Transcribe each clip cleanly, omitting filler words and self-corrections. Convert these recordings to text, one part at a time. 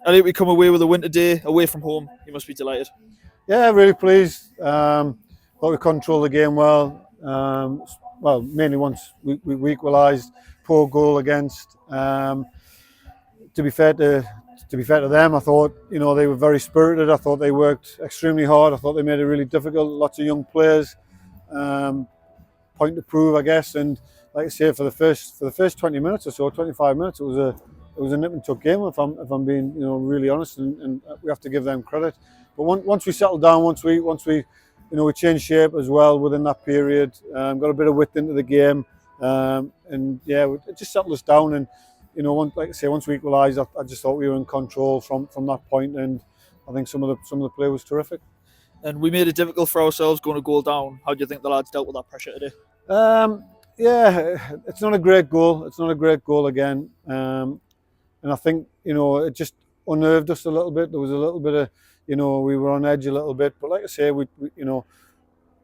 Elliott, we come away with a win today, away from home. You must be delighted. Yeah, really pleased. Thought we controlled the game well. Well, mainly once we equalised, poor goal against. To be fair to them, I thought they were very spirited. I thought they worked extremely hard. I thought they made it really difficult. Lots of young players, point to prove, I guess. And like I say, for the first 20 minutes or so, 25 minutes, it was a nip and tuck game. If I'm being really honest, and we have to give them credit. But once we settled down, once we we changed shape as well within that period, got a bit of width into the game, and yeah, it just settled us down. And like I say, once we equalised, I just thought we were in control from that point, and I think some of the play was terrific. And we made it difficult for ourselves going a goal down. How do you think the lads dealt with that pressure today? Yeah, it's not a great goal. It's not a great goal again, and I think it just unnerved us a little bit. There was a little bit of we were on edge a little bit, but like I say, we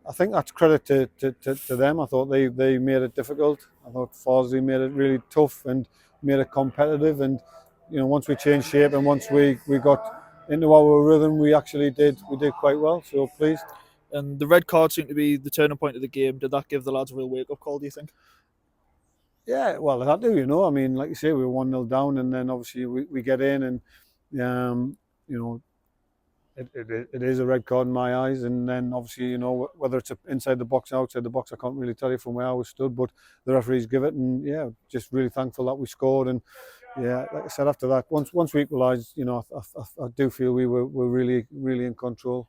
I think that's credit to them. I thought they made it difficult. I thought Farsley made it really tough and made it competitive. And once we changed shape and once we got into our rhythm, we did quite well. So pleased. And the red card seemed to be the turning point of the game. Did that give the lads a real wake up call, do you think? Yeah, well, it had to. I mean, like you say, we were 1-0 down, and then obviously we get in, and it is a red card in my eyes. And then obviously, whether it's inside the box or outside the box, I can't really tell you from where I was stood, but the referees give it, and yeah, just really thankful that we scored. And yeah, like I said, after that, once we equalised, I do feel we're really in control.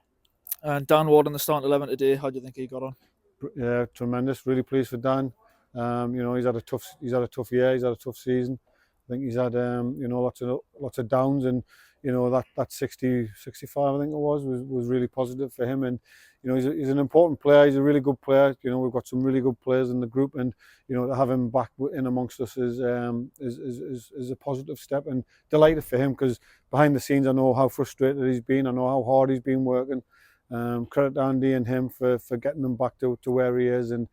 And Dan Ward in the starting 11 today, how do you think he got on? Yeah, tremendous. Really pleased for Dan. He's had a tough year. He's had a tough season. I think he's had lots of downs, and that 60, 65 I think it was really positive for him. And he's an important player. He's a really good player. We've got some really good players in the group, and to have him back in amongst us is a positive step, and delighted for him, because behind the scenes I know how frustrated he's been. I know how hard he's been working. Credit to Andy and him for getting him back to where he is, and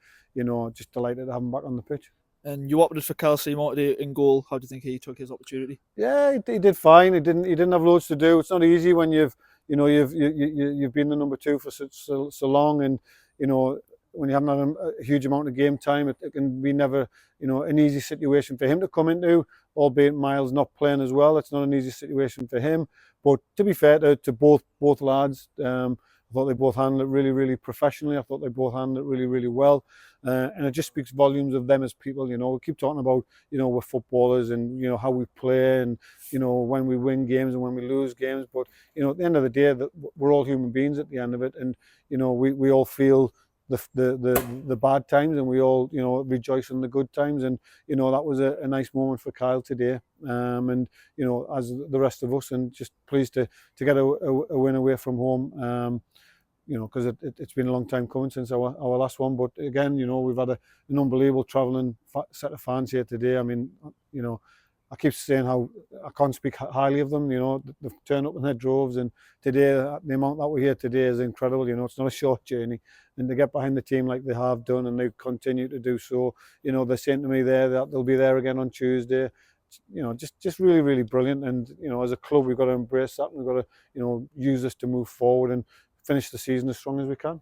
just delighted to have him back on the pitch. And you opted for Kyle Seymour today in goal. How do you think he took his opportunity? Yeah, he did fine. He didn't have loads to do. It's not easy when you've been the number two for so long, and when you haven't had a huge amount of game time, it can be never an easy situation for him to come into. Albeit Miles not playing as well, it's not an easy situation for him. But to be fair to both lads, I thought they both handled it really professionally. I thought they both handled it really well, and it just speaks volumes of them as people. We keep talking about we're footballers, and how we play, and when we win games and when we lose games. But at the end of the day, we're all human beings at the end of it, and we all feel the bad times, and we all rejoice in the good times. And that was a nice moment for Kyle today, and as the rest of us, and just pleased to get a win away from home. Because it's been a long time coming since our last one. But again, we've had an unbelievable travelling set of fans here today. I mean, I keep saying how I can't speak highly of them. They've turned up in their droves, and today, the amount that we're here today is incredible. It's not a short journey, and to get behind the team like they have done, and they continue to do so. They're saying to me there that they'll be there again on Tuesday. Just really brilliant. And as a club, we've got to embrace that, and we've got to use this to move forward and finish the season as strong as we can.